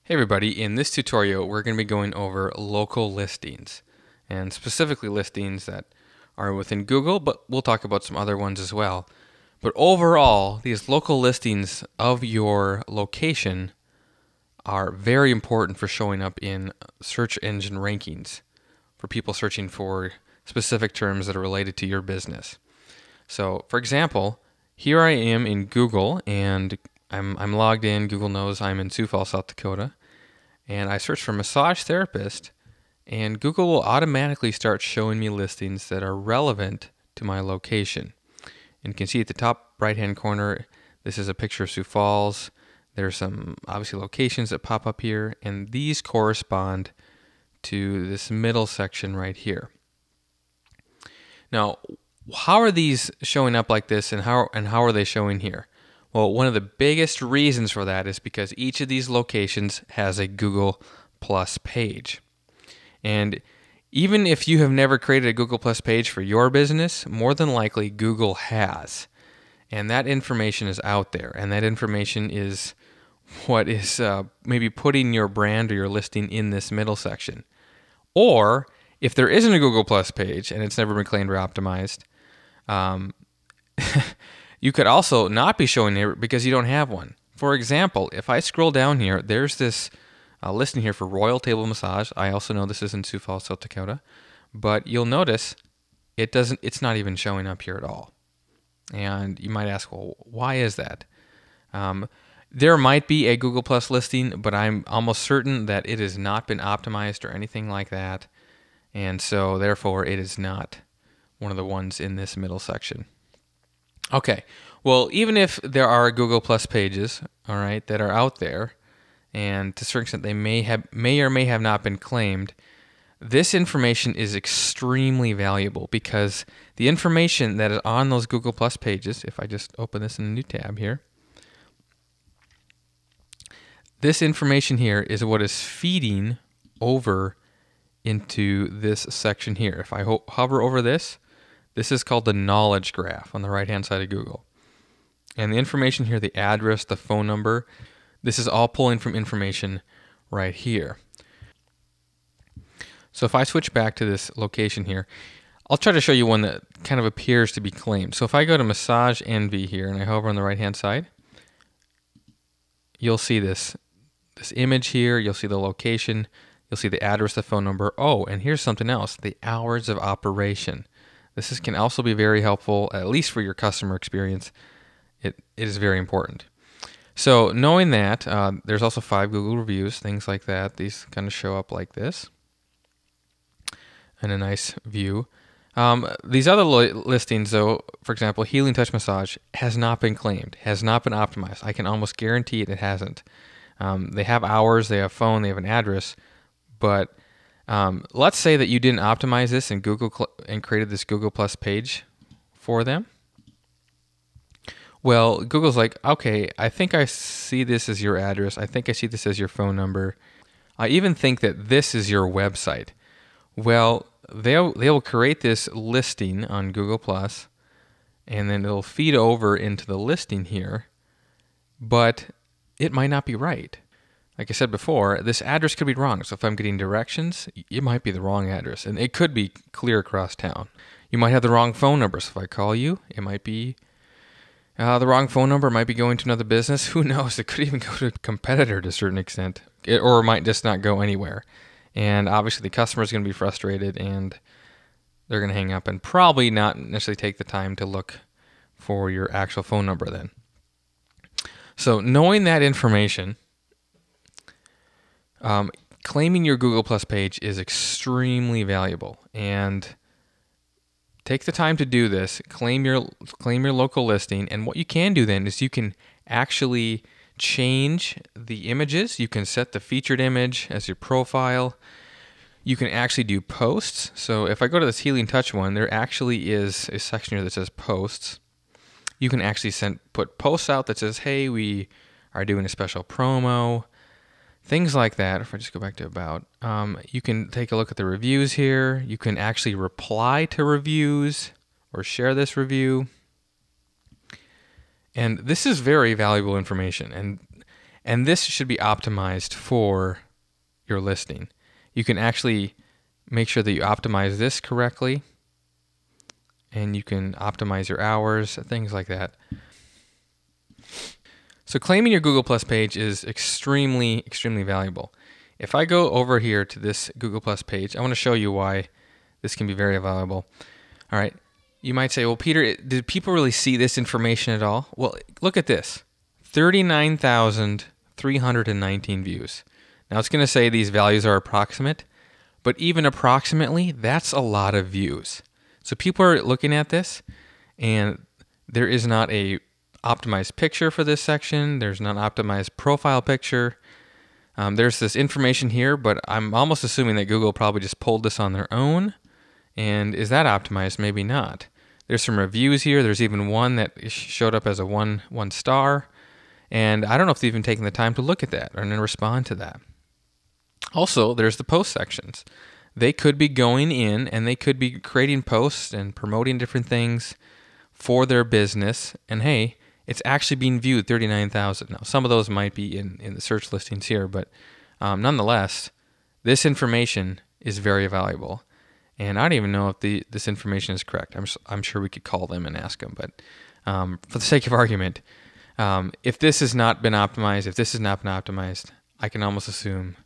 Hey everybody, in this tutorial we're going to be going over local listings and specifically listings that are within Google, but we'll talk about some other ones as well. But overall, these local listings of your location are very important for showing up in search engine rankings for people searching for specific terms that are related to your business. So, for example, here I am in Google and I'm logged in. Google knows I'm in Sioux Falls, South Dakota. And I search for massage therapist, and Google will automatically start showing me listings that are relevant to my location. And you can see at the top right-hand corner, this is a picture of Sioux Falls. There's some obviously locations that pop up here, and these correspond to this middle section right here. Now, how are these showing up like this, and how are they showing here? Well, one of the biggest reasons for that is because each of these locations has a Google Plus page. And even if you have never created a Google Plus page for your business, more than likely Google has. And that information is out there. And that information is what is maybe putting your brand or your listing in this middle section. Or if there isn't a Google Plus page and it's never been claimed or optimized, you could also not be showing here because you don't have one. For example, if I scroll down here, there's this listing here for Royal Table Massage. I also know this is in Sioux Falls, South Dakota, but you'll notice it's not even showing up here at all. And you might ask, well, why is that? There might be a Google Plus listing, but I'm almost certain that it has not been optimized or anything like that. And so therefore it is not one of the ones in this middle section. Okay, well, even if there are Google Plus pages, all right, that are out there, and to a certain extent they may or may have not been claimed, this information is extremely valuable because the information that is on those Google Plus pages, if I just open this in a new tab here, this information here is what is feeding over into this section here. If I hover over this, this is called the knowledge graph on the right-hand side of Google. And the information here, the address, the phone number, this is all pulling from information right here. So if I switch back to this location here, I'll try to show you one that kind of appears to be claimed. So if I go to Massage Envy here and I hover on the right-hand side, you'll see this image here, you'll see the location, you'll see the address, the phone number. Oh, and here's something else, the hours of operation. This can also be very helpful, at least for your customer experience. It is very important. So knowing that, there's also 5 Google reviews, things like that. These kind of show up like this in a nice view. These other listings, though, for example, Healing Touch Massage has not been claimed, has not been optimized. I can almost guarantee it hasn't. They have hours, they have phone, they have an address, but let's say that you didn't optimize this in Google and created this Google Plus page for them. Well, Google's like, okay, I think I see this as your address. I think I see this as your phone number. I even think that this is your website. Well, they'll create this listing on Google Plus, and then it'll feed over into the listing here, but it might not be right. Like I said before, this address could be wrong. So if I'm getting directions, it might be the wrong address. And it could be clear across town. You might have the wrong phone number. So if I call you, it might be the wrong phone number. It might be going to another business. Who knows? It could even go to a competitor to a certain extent. Or it might just not go anywhere. And obviously the customer is going to be frustrated and they're going to hang up and probably not necessarily take the time to look for your actual phone number then. So knowing that information, claiming your Google Plus page is extremely valuable, and take the time to do this. Claim your local listing, and what you can do then is you can actually change the images. You can set the featured image as your profile. You can actually do posts. So if I go to this Healing Touch one, there actually is a section here that says posts. You can actually put posts out that says, hey, we are doing a special promo. Things like that. If I just go back to About, you can take a look at the reviews here. You can actually reply to reviews or share this review. And this is very valuable information. And this should be optimized for your listing. You can actually make sure that you optimize this correctly, and you can optimize your hours, things like that. So claiming your Google Plus page is extremely valuable. If I go over here to this Google Plus page, I want to show you why this can be very valuable. All right. You might say, well, Peter, did people really see this information at all? Well, look at this. 39,319 views. Now it's going to say these values are approximate, but even approximately, that's a lot of views. So people are looking at this, and there is not a optimized picture for this section. There's not an optimized profile picture. There's this information here, but I'm almost assuming that Google probably just pulled this on their own. And is that optimized? Maybe not. There's some reviews here. There's even one that showed up as a one star. And I don't know if they've even taken the time to look at that or to respond to that. Also, there's the post sections. They could be going in and they could be creating posts and promoting different things for their business. And hey, it's actually being viewed 39,000. Now, some of those might be in the search listings here, but nonetheless, this information is very valuable. And I don't even know if this information is correct. I'm sure we could call them and ask them. But for the sake of argument, if this has not been optimized, I can almost assume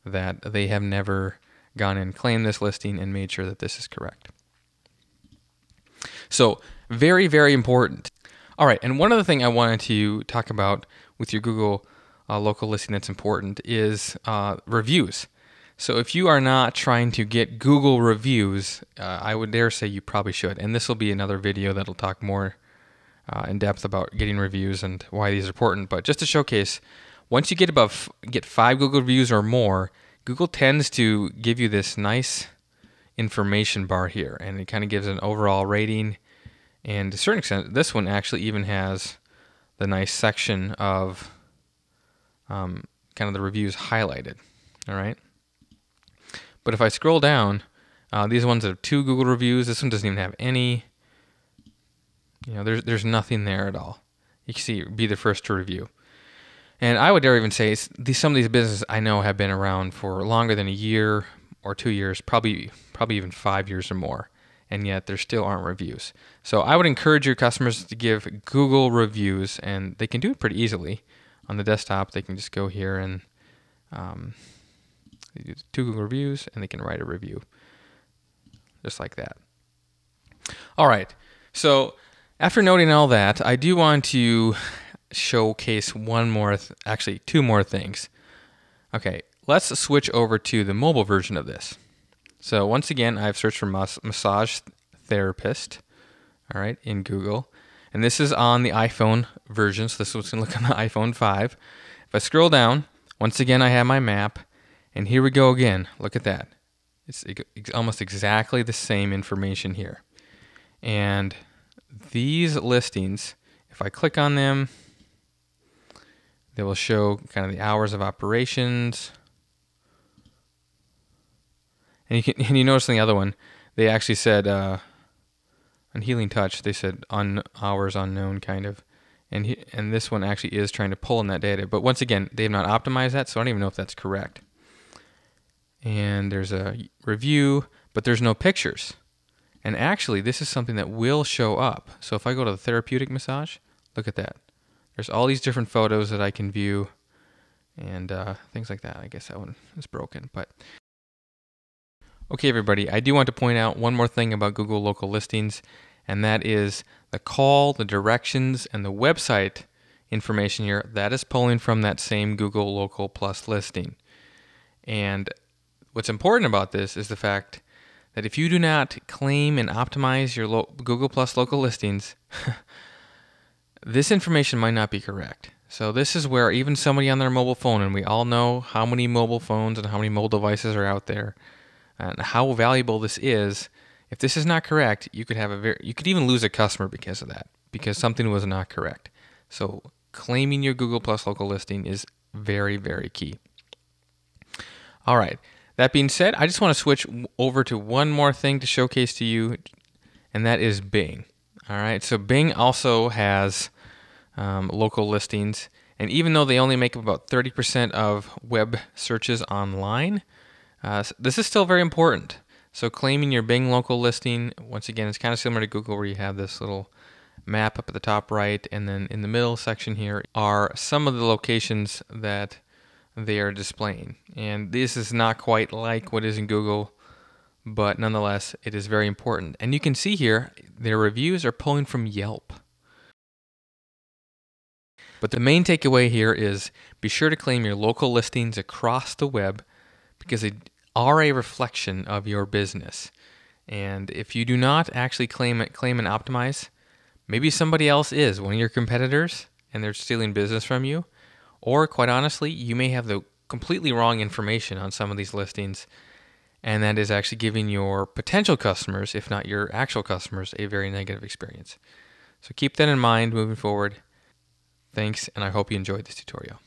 that they have never gone and claimed this listing and made sure that this is correct. So very important. All right, and one other thing I wanted to talk about with your Google local listing that's important is reviews. So if you are not trying to get Google reviews, I would dare say you probably should. And this will be another video that'll talk more in depth about getting reviews and why these are important. But just to showcase, once you get 5 Google reviews or more, Google tends to give you this nice information bar here, and it kind of gives an overall rating. And to a certain extent, this one actually even has the nice section of kind of the reviews highlighted. All right. But if I scroll down, these ones that have 2 Google reviews, this one doesn't even have any. There's nothing there at all. You can see, be the first to review. And I would dare even say some of these businesses I know have been around for longer than a year or 2 years, probably even 5 years or more, and yet there still aren't reviews. So I would encourage your customers to give Google reviews, and they can do it pretty easily. On the desktop, they can just go here and they do 2 Google reviews, and they can write a review, just like that. All right, so after noting all that, I do want to showcase actually 2 more things. Okay, let's switch over to the mobile version of this. So once again, I've searched for massage therapist, all right, in Google. And this is on the iPhone version, so this is what's going to look on the iPhone 5. If I scroll down, once again, I have my map. And here we go again. Look at that. It's almost exactly the same information here. And these listings, if I click on them, they will show kind of the hours of operations. And you notice in the other one, they actually said, on Healing Touch, they said hours unknown kind of. And this one actually is trying to pull in that data. But once again, they have not optimized that, so I don't even know if that's correct. And there's a review, but there's no pictures. And actually, this is something that will show up. So if I go to the therapeutic massage, look at that. There's all these different photos that I can view and things like that. I guess that one is broken. But okay, everybody, I do want to point out one more thing about Google local listings, and that is the call, the directions, and the website information here. That is pulling from that same Google Local Plus listing. And what's important about this is the fact that if you do not claim and optimize your Google Plus local listings, this information might not be correct. So this is where even somebody on their mobile phone, and we all know how many mobile phones and how many mobile devices are out there, and how valuable this is. If this is not correct, you could even lose a customer because of that, because something was not correct. So claiming your Google Plus local listing is very key. All right. That being said, I just want to switch over to one more thing to showcase to you, and that is Bing. All right, so Bing also has local listings, And even though they only make up about 30% of web searches online, this is still very important. So claiming your Bing local listing, once again, it's kind of similar to Google where you have this little map up at the top right, and then in the middle section here are some of the locations that they are displaying. And this is not quite like what is in Google, but nonetheless, it is very important. And you can see here, their reviews are pulling from Yelp. But the main takeaway here is be sure to claim your local listings across the web because they are a reflection of your business. And if you do not actually claim and optimize, maybe somebody else is, one of your competitors, and they're stealing business from you. Or quite honestly, you may have the completely wrong information on some of these listings, and that is actually giving your potential customers, if not your actual customers, a very negative experience. So keep that in mind moving forward. Thanks, and I hope you enjoyed this tutorial.